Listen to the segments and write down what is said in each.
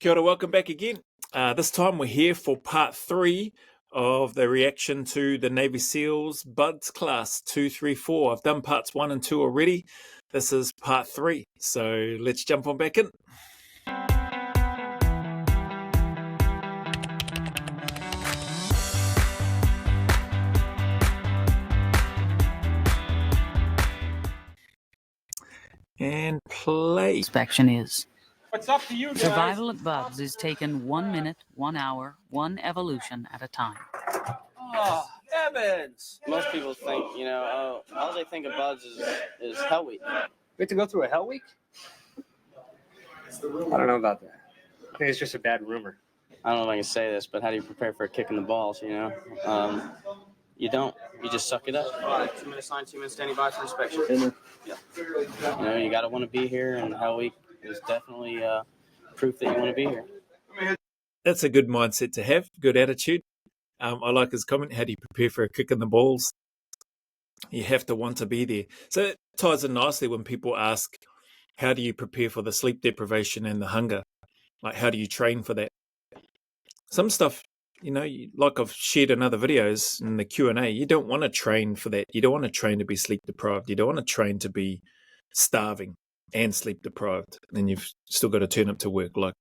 Kia ora, welcome back again. This time we're here for part 3 of the reaction to the Navy SEALs Buds Class 234. I've done parts 1 and 2 already. This is part 3, so let's jump on back in. And play. Inspection is. It's up to you guys. Survival at Buds is taken 1 minute, 1 hour, 1 evolution at a time. Oh, Evans! Most people think, all they think of Buds is Hell Week. We have to go through a Hell Week? I don't know about that. I think it's just a bad rumor. I don't know if I can say this, but how do you prepare for a kick in the balls, You don't. You just suck it up. 2 minutes sign, 2 minutes standing by for inspection. Yeah. You got to want to be here, and Hell Week is definitely proof that you want to be here. That's a good mindset to have, good attitude. I like his comment, how do you prepare for a kick in the balls? You have to want to be there. So it ties in nicely when people ask, how do you prepare for the sleep deprivation and the hunger? Like, how do you train for that? Some stuff, like I've shared in other videos in the Q&A, you don't want to train for that. You don't want to train to be sleep deprived. You don't want to train to be starving and sleep deprived. Then you've still got to turn up to work. Like,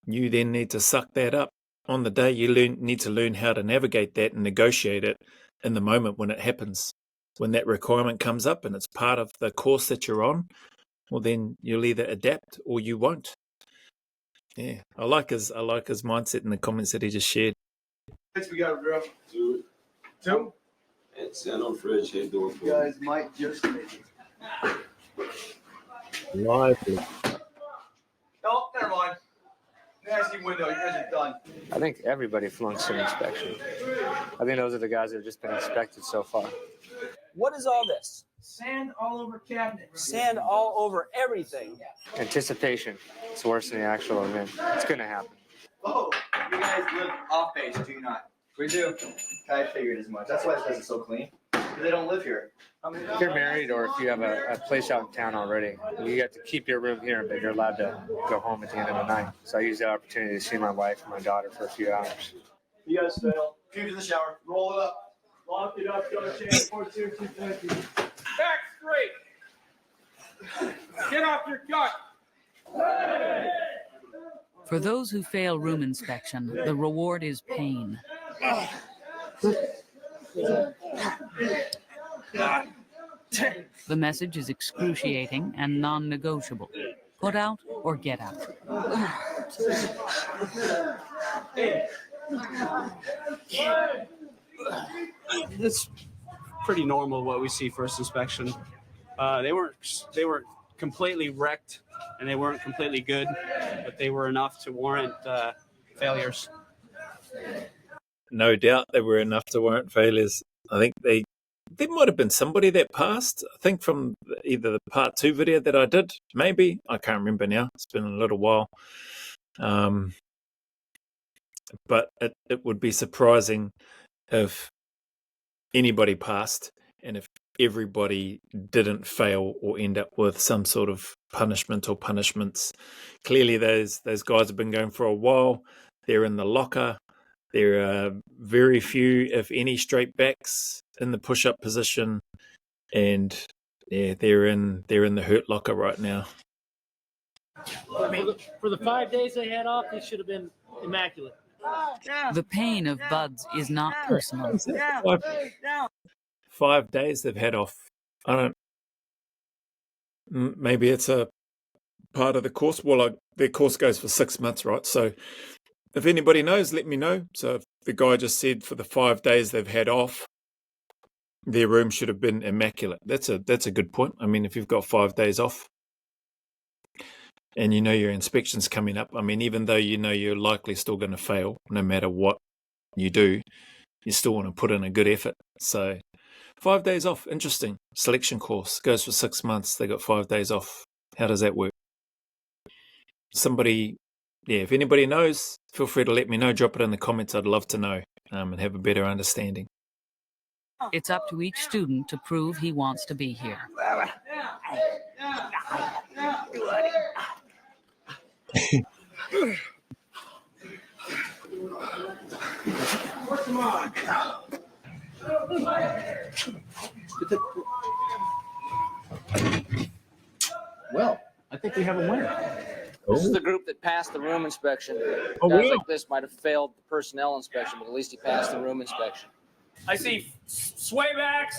you then need to suck that up. On the day, you need to learn how to navigate that and negotiate it in the moment when it happens. When that requirement comes up and it's part of the course that you're on, well, then you'll either adapt or you won't. Yeah, I like his mindset in the comments that he just shared. We got girl. Two. And send on fridge head door. You guys might just make it. Lively. Oh, never mind. Nasty window. You guys are done. I think everybody flunks an inspection. I think those are the guys that have just been inspected so far. What is all this? Sand all over cabinets. Sand all over everything. Anticipation. It's worse than the actual event. It's going to happen. Oh, you guys live off base, do you not? We do. I figured as much. That's why this place is so clean. Because they don't live here. If you're married or if you have a place out in town already, you get to keep your room here, but you're allowed to go home at the end of the night. So I use the opportunity to see my wife and my daughter for a few hours. You guys fail. Puke in the shower. Roll it up. Lock it up, go change 42, 250. Back straight. Get off your gut. For those who fail room inspection, the reward is pain. The message is excruciating and non-negotiable. Put out or get out. It's pretty normal what we see first inspection. They weren't completely wrecked and they weren't completely good, but they were enough to warrant failures. No doubt they were enough to warrant failures. I think there might have been somebody that passed. I think from either the part 2 video that I did, maybe. I can't remember now. It's been a little while. But it would be surprising if anybody passed and if everybody didn't fail or end up with some sort of punishment or punishments. Clearly those guys have been going for a while. They're in the locker. There are very few, if any, straight backs in the push-up position, and yeah, they're in the hurt locker right now. I mean, for the 5 days they had off, they should have been immaculate. The pain of Buds is not personal. 5 days they've had off. Maybe it's a part of the course. Well, their course goes for 6 months, right? So if anybody knows, let me know. So if the guy just said for the 5 days they've had off, their room should have been immaculate. That's a good point. I mean, if you've got 5 days off and your inspection's coming up, I mean, even though you're likely still going to fail, no matter what you do, you still want to put in a good effort. So 5 days off, interesting. Selection course goes for 6 months. They got 5 days off. How does that work? If anybody knows, feel free to let me know. Drop it in the comments. I'd love to know and have a better understanding. It's up to each student to prove he wants to be here. Come on. Well, I think we have a winner. This is the group that passed the room inspection. Oh, Guys wow. like this might have failed the personnel inspection, but at least he passed the room inspection. I see swaybacks,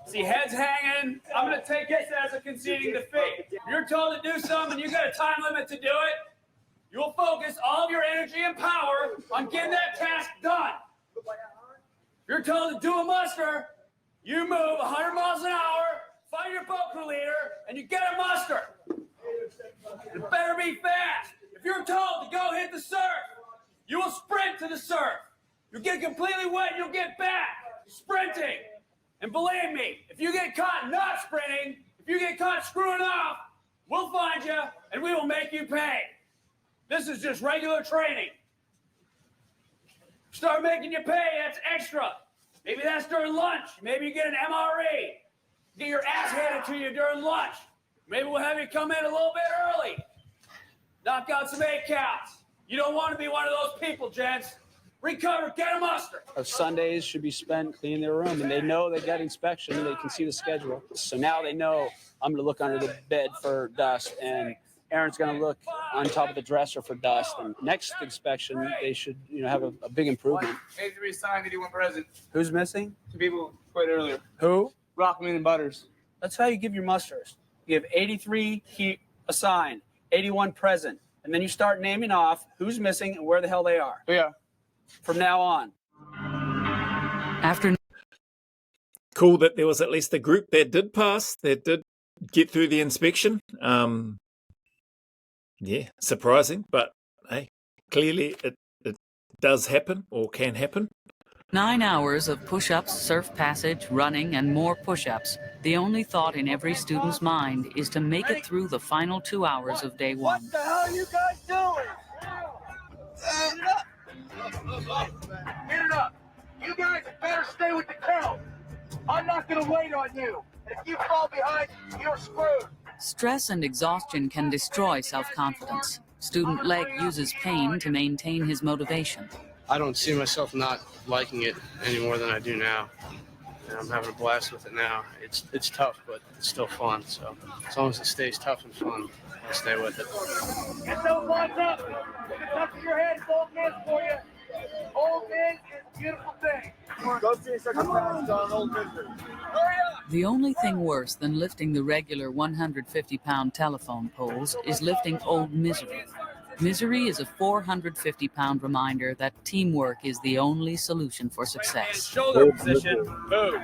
see heads hanging. I'm going to take this as a conceding defeat. If you're told to do something, you got a time limit to do it. You'll focus all of your energy and power on getting that task done. If you're told to do a muster, you move 100 miles an hour, find your boat crew leader, and you get a muster. It better be fast. If you're told to go hit the surf, you will sprint to the surf. You'll get completely wet and you'll get back. Sprinting. And believe me, if you get caught not sprinting, if you get caught screwing off, we'll find you and we will make you pay. This is just regular training. Start making you pay, that's extra. Maybe that's during lunch. Maybe you get an MRE. Get your ass handed to you during lunch. Maybe we'll have you come in a little bit early. Knock out some 8 counts. You don't want to be one of those people, gents. Recover, get a muster. Sundays should be spent cleaning their room, and they know they got inspection. They can see the schedule. So now they know I'm going to look under the bed for dust, and Aaron's going to look on top of the dresser for dust. And next inspection, they should, have a big improvement. 83 signed, 81 present. Who's missing? 2 people quit earlier. Who? Rockman and Butters. That's how you give your musters. You have 83 assigned, 81 present, and then you start naming off who's missing and where the hell they are. Yeah. From now on. After Cool that there was at least a group that did pass, that did get through the inspection. Yeah, surprising, but hey, clearly it does happen or can happen. 9 hours of push-ups, surf passage, running, and more push-ups, the only thought in every student's mind is to make it through the final 2 hours of day one. What the hell are you guys doing? Get it up. Get it up. You guys better stay with the count. I'm not going to wait on you. If you fall behind, you're screwed. Stress and exhaustion can destroy self-confidence. Student Leg uses pain to maintain his motivation. I don't see myself not liking it any more than I do now. And I'm having a blast with it now. It's tough, but it's still fun. So as long as it stays tough and fun, I'll stay with it. Get those lines up. Look at the top of your head. It's old man for you. Old man is a beautiful thing. Go see second pass on Old Misery. Hurry up. The only thing worse than lifting the regular 150-pound telephone poles is lifting Old Misery. Misery is a 450-pound reminder that teamwork is the only solution for success. Shoulder position, move.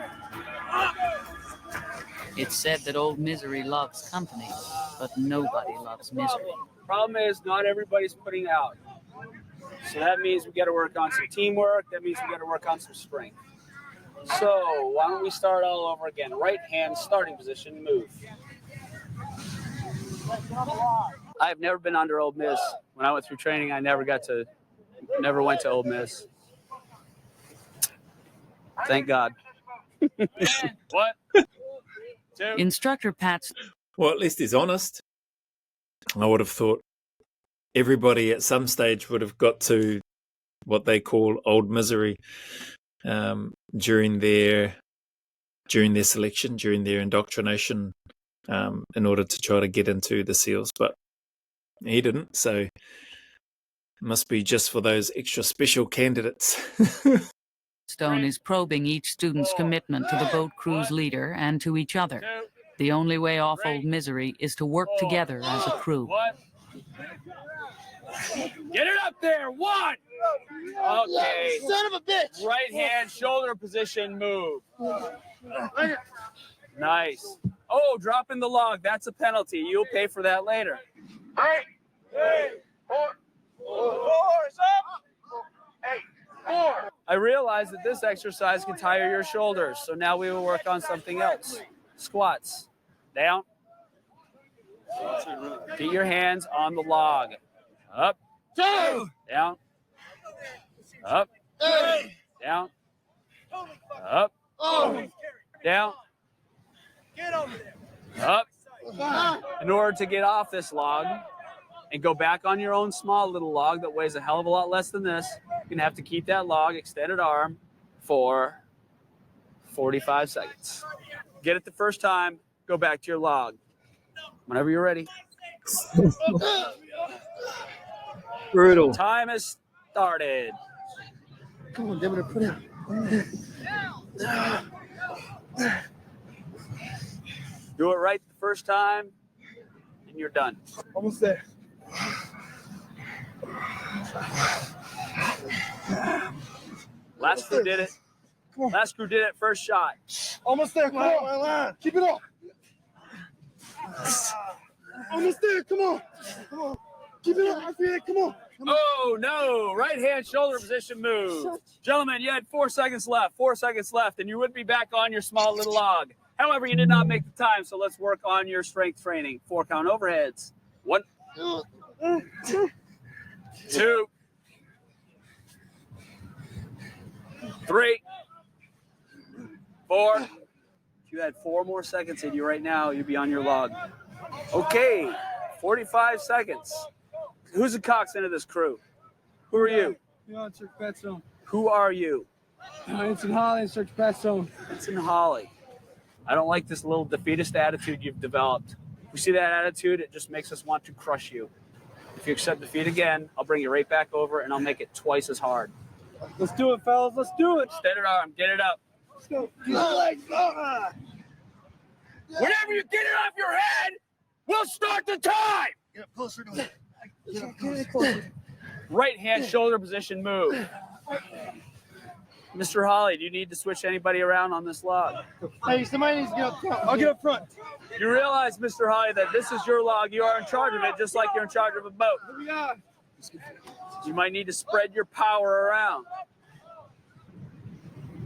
It's said that Old Misery loves company, but nobody loves misery. Problem is, not everybody's putting out. So that means we got to work on some teamwork. That means we got to work on some strength. So why don't we start all over again? Right hand starting position, move. I've never been under Old Miss. When I went through training, I never went to Old Miss. Thank God. What? Instructor Pat's Well, at least he's honest. I would have thought everybody at some stage would have got to what they call Old Misery during their selection, during their indoctrination, in order to try to get into the SEALs, but he didn't. So it must be just for those extra special candidates. Stone is probing each student's commitment to the boat crew's leader and to each other. The only way off Old Misery is to work together as a crew. What? Get it up there. 1. Okay. Son of a bitch. Right hand, shoulder position, move. Nice. Oh, drop in the log. That's a penalty. You'll pay for that later. 3, 4. 4's up. 8, 4. I realize that this exercise can tire your shoulders, so now we will work on something else. Squats. Down. Get your hands on the log. Up. 2. Down. Up. 3. Down. Up. Oh. Down. Get over there. Up. In order to get off this log and go back on your own small little log that weighs a hell of a lot less than this, you're going to have to keep that log, extended arm, for 45 seconds. Get it the first time, go back to your log. Whenever you're ready. Brutal. Time has started. Come on, David, put it. Do it right the first time, and you're done. Almost there. Last crew did it. Last crew did it first shot. Almost there. Come on. Keep it up. Almost there. Come on. Come on. Keep it up. I feel it. Come on. Oh, no. Right hand shoulder position move. Gentlemen, you had 4 seconds left. 4 seconds left, and you would be back on your small little log. However, you did not make the time, so let's work on your strength training. 4 count overheads. 1, 2, 3, 4. If you had 4 more seconds in you right now, you'd be on your log. Okay, 45 seconds. Who's the coxswain of this crew? Who are you? Search Pat Zone. Who are you? Ensign Holly, Search Pat Zone. Ensign Holly. I don't like this little defeatist attitude you've developed. We see that attitude, it just makes us want to crush you. If you accept defeat again, I'll bring you right back over and I'll make it twice as hard. Let's do it, fellas. Let's do it. Standard arm, get it up. Let's go. Whenever you get it off your head, we'll start the time. Get up closer to it. Get closer. Right hand shoulder position move. Mr. Holly, do you need to switch anybody around on this log? Hey, somebody needs to get up front. I'll get up front. You realize, Mr. Holly, that this is your log. You are in charge of it, just like you're in charge of a boat. You might need to spread your power around.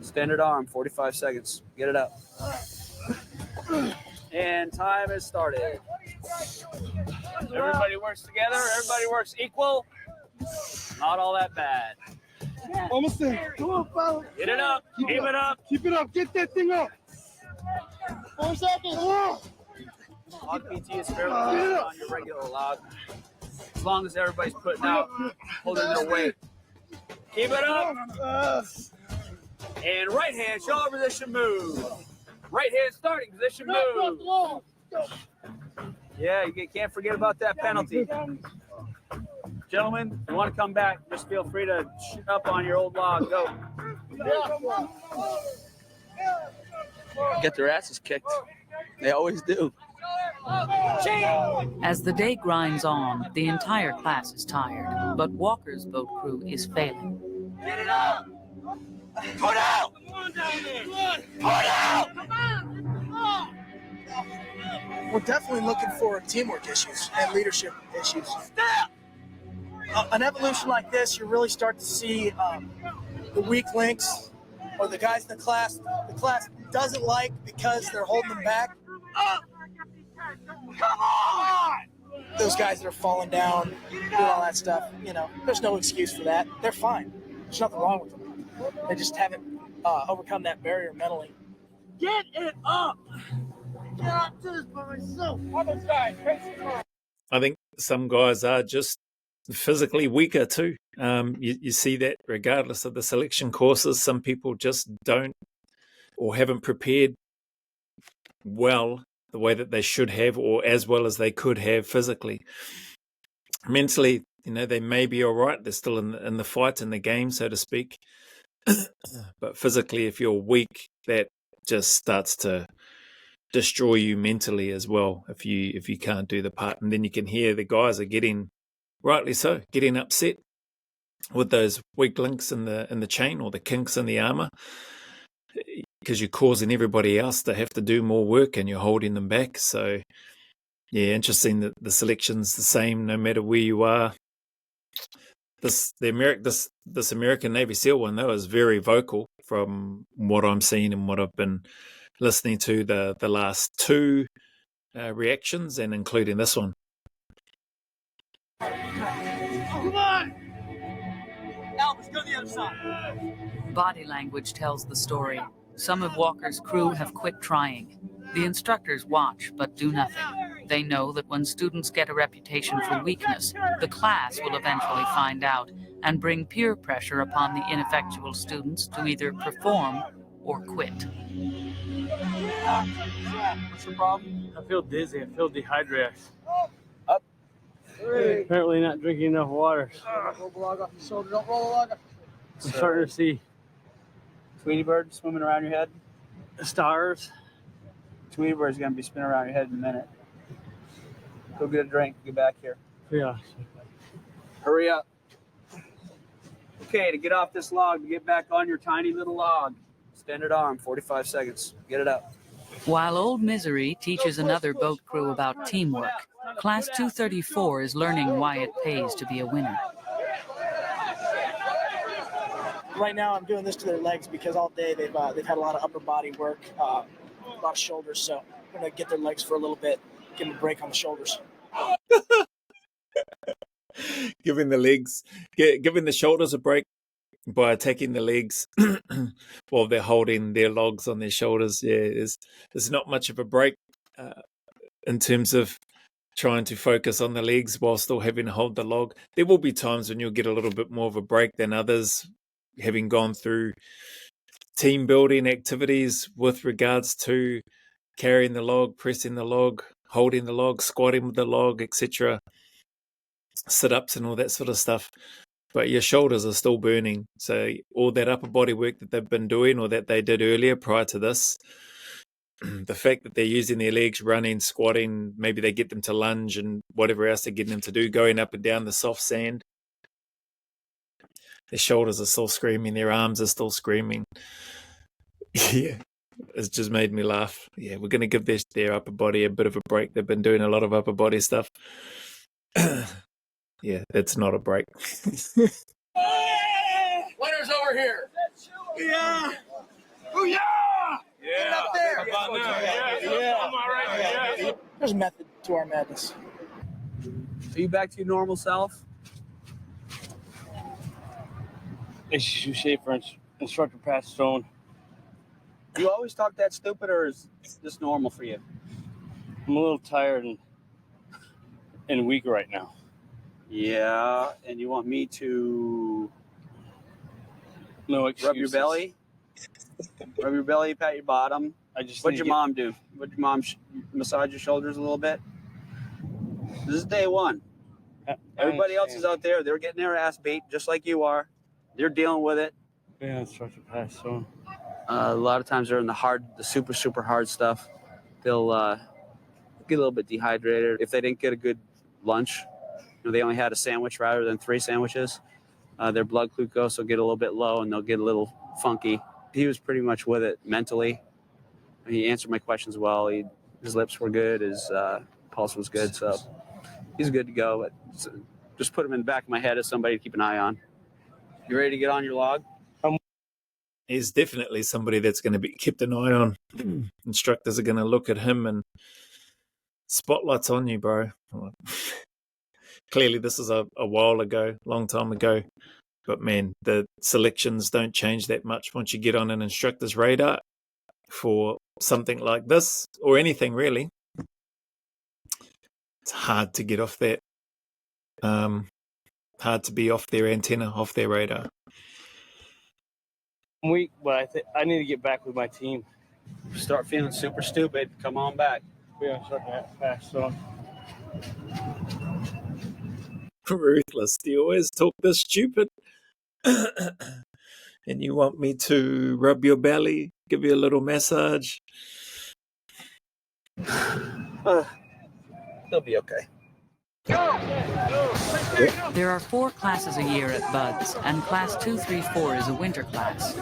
Standard arm, 45 seconds. Get it up. And time has started. Everybody works together. Everybody works equal. Not all that bad. Almost there. Come on, fellas. Get it up. Keep it up. Keep it up. Get that thing up. 4 seconds. Log PT is fairly easy on your regular log. As long as everybody's putting out, holding their weight. Keep it up. And right hand shoulder position move. Right hand starting position move. Yeah, you can't forget about that penalty. Gentlemen, if you want to come back, just feel free to shoot up on your old log. Go. Get their asses kicked. They always do. As the day grinds on, the entire class is tired, but Walker's boat crew is failing. Get it up. Put out. Put out. We're definitely looking for teamwork issues and leadership issues. An evolution like this, you really start to see the weak links or the guys in the class doesn't like because they're holding them back. Come on! Those guys that are falling down, doing all that stuff, there's no excuse for that. They're fine. There's nothing wrong with them. They just haven't overcome that barrier mentally. Get it up! Get up to this by myself. Other side, I think some guys are just physically weaker too. You see that regardless of the selection courses, some people just don't or haven't prepared well the way that they should have or as well as they could have physically. Mentally, they may be all right. They're still in the fight, in the game, so to speak. But physically, if you're weak, that just starts to destroy you mentally as well if you can't do the part. And then you can hear the guys are getting, rightly so, getting upset with those weak links in the chain or the kinks in the armor, because you're causing everybody else to have to do more work and you're holding them back. So yeah, interesting that the selection's the same no matter where you are. This American Navy SEAL one though is very vocal from what I'm seeing and what I've been listening to the last two reactions and including this one. Come on! Now let's go to the other side. Body language tells the story. Some of Walker's crew have quit trying. The instructors watch but do nothing. They know that when students get a reputation for weakness, the class will eventually find out, and bring peer pressure upon the ineffectual students to either perform or quit. What's the problem? I feel dizzy. I feel dehydrated. Up. Apparently not drinking enough water. Roll the log off your shoulder. Don't roll the log off. I'm starting to see Tweety bird swimming around your head. stars. Tweety bird's gonna be spinning around your head in a minute. Go get a drink. Get back here. Yeah. Hurry up. Okay, to get off this log, to get back on your tiny little log, extended arm, 45 seconds. Get it up. While Old Misery teaches another boat crew about teamwork, Class 234 is learning why it pays to be a winner. Right now, I'm doing this to their legs because all day they've had a lot of upper body work, a lot of shoulders. So I'm gonna get their legs for a little bit, give them a break on the shoulders. Giving the shoulders a break by attacking the legs while they're holding their logs on their shoulders. Yeah, there's not much of a break in terms of trying to focus on the legs while still having to hold the log. There will be times when you'll get a little bit more of a break than others, having gone through team building activities with regards to carrying the log, pressing the log, holding the log, squatting with the log, etc., sit-ups and all that sort of stuff. But your shoulders are still burning. So all that upper body work that they've been doing or that they did earlier prior to this, the fact that they're using their legs, running, squatting, maybe they get them to lunge and whatever else they're getting them to do, going up and down the soft sand, their shoulders are still screaming, their arms are still screaming. Yeah, it's just made me laugh. Yeah, we're going to give their upper body a bit of a break. They've been doing a lot of upper body stuff. Yeah, that's not a break. Winners over here. Yeah. Oh yeah. Get it up there. Yeah. There's a method to our madness. Are you back to your normal self? It's shape for instructor Pat Stone. You always talk that stupid, or is this normal for you? I'm a little tired and weak right now. Yeah, and you want me to No excuses. rub your belly? Rub your belly, pat your bottom. What'd your mom do? Would your mom massage your shoulders a little bit? This is day one. Everybody else is out there. They're getting their ass beat just like you are. They're dealing with it. Yeah, instructor Pat Stone. A lot of times they're in the super hard stuff. They'll get a little bit dehydrated. If they didn't get a good lunch, they only had a sandwich rather than 3 sandwiches, their blood glucose will get a little bit low and they'll get a little funky. He was pretty much with it mentally. He answered my questions well. His lips were good. His pulse was good. So he's good to go. But just put him in the back of my head as somebody to keep an eye on. You ready to get on your log? He's definitely somebody that's going to be kept an eye on. Instructors are going to look at him and spotlights on you, bro. Clearly, this is a while ago, long time ago. But man, the selections don't change that much once you get on an instructor's radar for something like this or anything really. It's hard to get off that. Hard to be off their antenna, off their radar. I'm weak, but I need to get back with my team. Start feeling super stupid. Come on back. Yeah, instructor Pat Stone. Ruthless. Do you always talk this stupid? And you want me to rub your belly, give you a little massage? They'll be okay. There are 4 classes a year at Buds, and Class 234 is a winter class.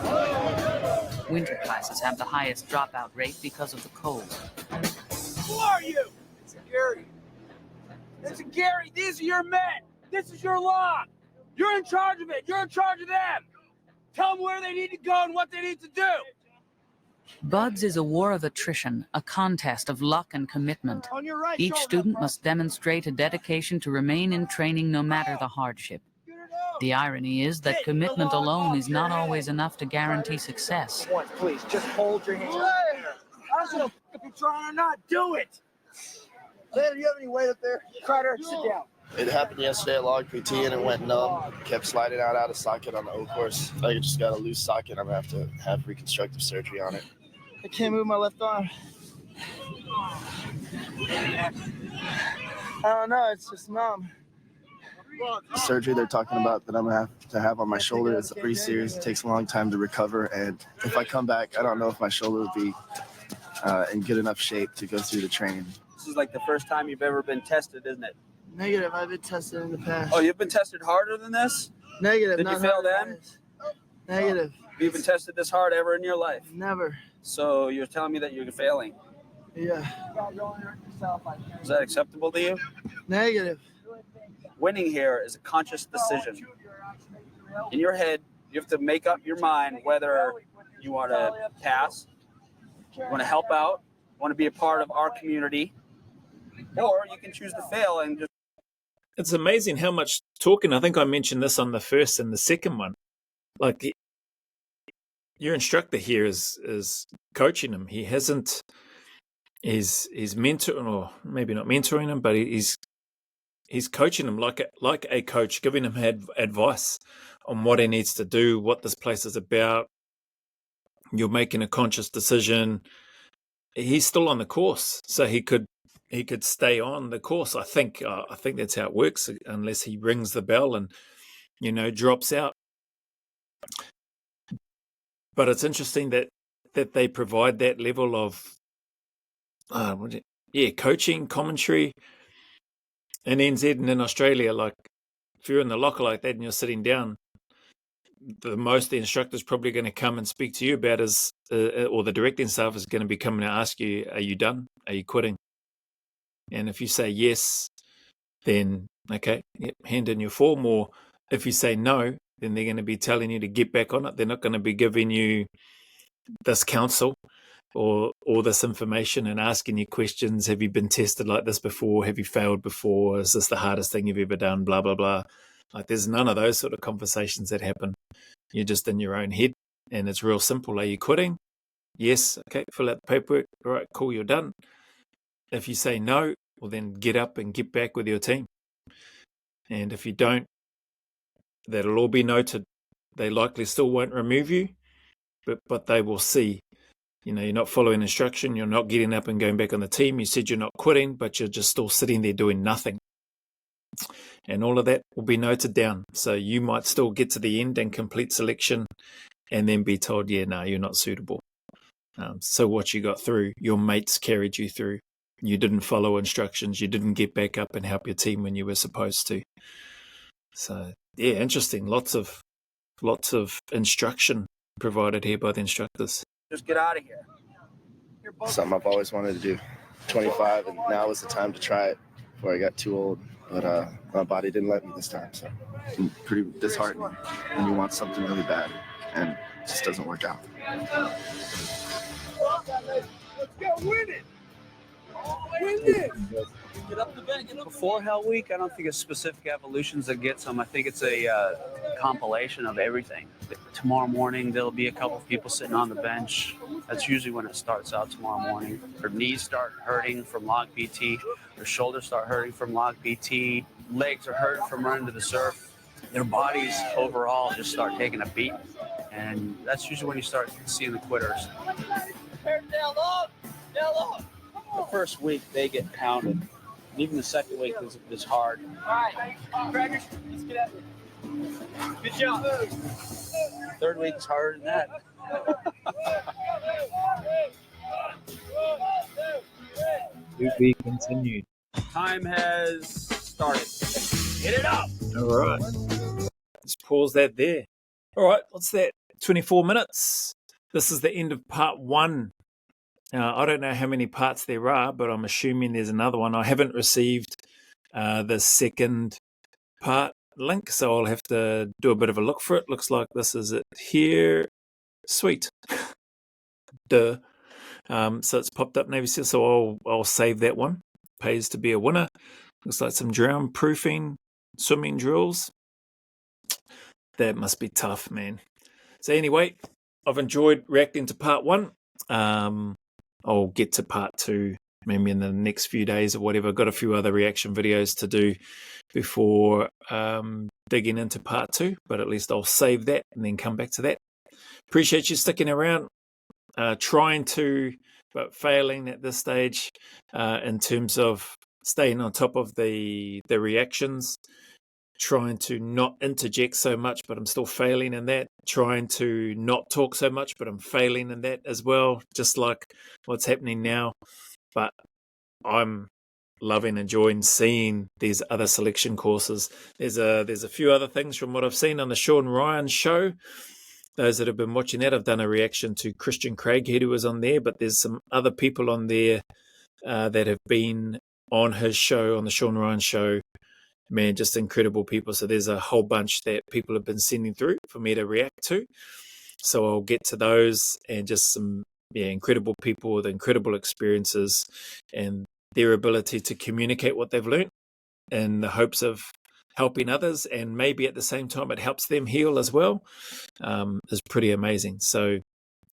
Winter classes have the highest dropout rate because of the cold. Who are you? It's Gary. It's Gary. These are your men. This is your log. You're in charge of it. You're in charge of them. Tell them where they need to go and what they need to do. Buds is a war of attrition, a contest of luck and commitment. Each student must demonstrate a dedication to remain in training no matter the hardship. The irony is that commitment alone is not always enough to guarantee success. Once, please, just hold your hands. I don't know if you're trying or not. Do it. Later, do you have any weight up there? Crider, sit down. It happened yesterday at log PT and it went numb. Kept sliding out of socket on the O course. I just got a loose socket. I'm going to have reconstructive surgery on it. I can't move my left arm. I don't know. It's just numb. The surgery they're talking about that I'm going to have on my shoulder is pretty serious. It takes a long time to recover. And if I come back, I don't know if my shoulder will be in good enough shape to go through the training. This is like the first time you've ever been tested, isn't it? Negative. I've been tested in the past. Oh, you've been tested harder than this? Negative. Did you fail then? Negative. Have you been tested this hard ever in your life? Never. So you're telling me that you're failing? Yeah. Is that acceptable to you? Negative. Winning here is a conscious decision. In your head, you have to make up your mind whether you want to pass, you want to help out, want to be a part of our community, or you can choose to fail and just. It's amazing how much talking. I think I mentioned this on the first and the second one. Like your instructor here is coaching him. He hasn't. He's mentoring, or maybe not mentoring him, but he's coaching him like a coach, giving him advice on what he needs to do, what this place is about. You're making a conscious decision. He's still on the course, so he could stay on the course. I think that's how it works, unless he rings the bell and drops out. But it's interesting that they provide that level of coaching, commentary in NZ and in Australia. Like if you're in the locker like that and you're sitting down, the most the instructor's probably going to come and speak to you about is, or the directing staff is going to be coming to ask you, are you done? Are you quitting? And if you say yes, then okay, hand in your form. Or if you say no, then they're going to be telling you to get back on it. They're not going to be giving you this counsel or this information and asking you questions. Have you been tested like this before? Have you failed before? Is this the hardest thing you've ever done? Blah, blah, blah. Like there's none of those sort of conversations that happen. You're just in your own head and it's real simple. Are you quitting? Yes. Okay. Fill out the paperwork. All right, cool. You're done. If you say no, well then get up and get back with your team. And if you don't, that'll all be noted. They likely still won't remove you, but they will see, you're not following instruction. You're not getting up and going back on the team. You said you're not quitting, but you're just still sitting there doing nothing. And all of that will be noted down. So you might still get to the end and complete selection and then be told, yeah, no, you're not suitable. So what you got through, your mates carried you through. You didn't follow instructions. You didn't get back up and help your team when you were supposed to. So yeah, interesting. Lots of instruction provided here by the instructors. Just get out of here. Something I've always wanted to do. 25, and now was the time to try it before I got too old. But my body didn't let me this time, so I'm pretty disheartened when you want something really bad and it just doesn't work out. Let's go win it! Win this! Get up the bench. Before Hell Week, I don't think it's specific evolutions that gets them. I think it's a compilation of everything. Tomorrow morning, there'll be a couple of people sitting on the bench. That's usually when it starts out tomorrow morning. Their knees start hurting from log PT. Their shoulders start hurting from log PT. Legs are hurting from running to the surf. Their bodies overall just start taking a beat. And that's usually when you start seeing the quitters. The first week, they get pounded. And even the second week is hard. All right, Crackers, let's get out of here. Good job. Third week is harder than that. To be continued. Time has started. Get it up. All right. Let's pause that there. All right. What's that? 24 minutes. This is the end of part 1. I don't know how many parts there are, but I'm assuming there's another one. I haven't received the second part link, so I'll have to do a bit of a look for it. Looks like this is it here. Sweet. Duh. So it's popped up Navy SEAL, so I'll save that one. Pays to be a winner. Looks like some drown proofing, swimming drills. That must be tough, man. So anyway, I've enjoyed reacting to part 1. I'll get to part 2 maybe in the next few days or whatever. I've got a few other reaction videos to do before digging into part 2, but at least I'll save that and then come back to that. Appreciate you sticking around, trying to, but failing at this stage in terms of staying on top of the reactions, trying to not interject so much, but I'm still failing in that, trying to not talk so much, but I'm failing in that as well, just like what's happening now. But I'm loving, enjoying seeing these other selection courses. There's a few other things from what I've seen on the Sean Ryan show. Those that have been watching that, I've done a reaction to Christian Craighead, who was on there, but there's some other people on there that have been on his show, on the Sean Ryan show. Man, just incredible people. So there's a whole bunch that people have been sending through for me to react to. So I'll get to those, and just some incredible people with incredible experiences and their ability to communicate what they've learned in the hopes of helping others, and maybe at the same time it helps them heal as well, is pretty amazing. So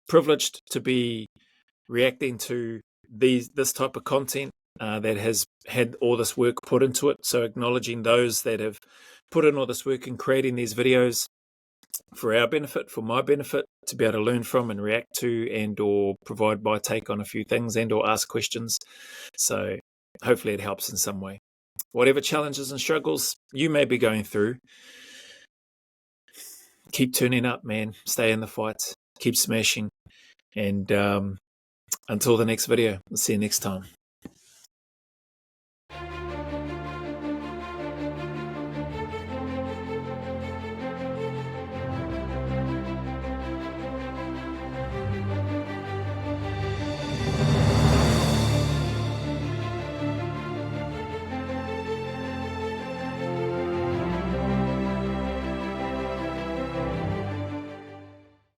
privileged to be reacting to this type of content that has had all this work put into it. So acknowledging those that have put in all this work in creating these videos for our benefit, for my benefit, to be able to learn from and react to, and or provide my take on a few things, and or ask questions. So hopefully it helps in some way. Whatever challenges and struggles you may be going through, keep turning up, man. Stay in the fight. Keep smashing. And until the next video, we'll see you next time.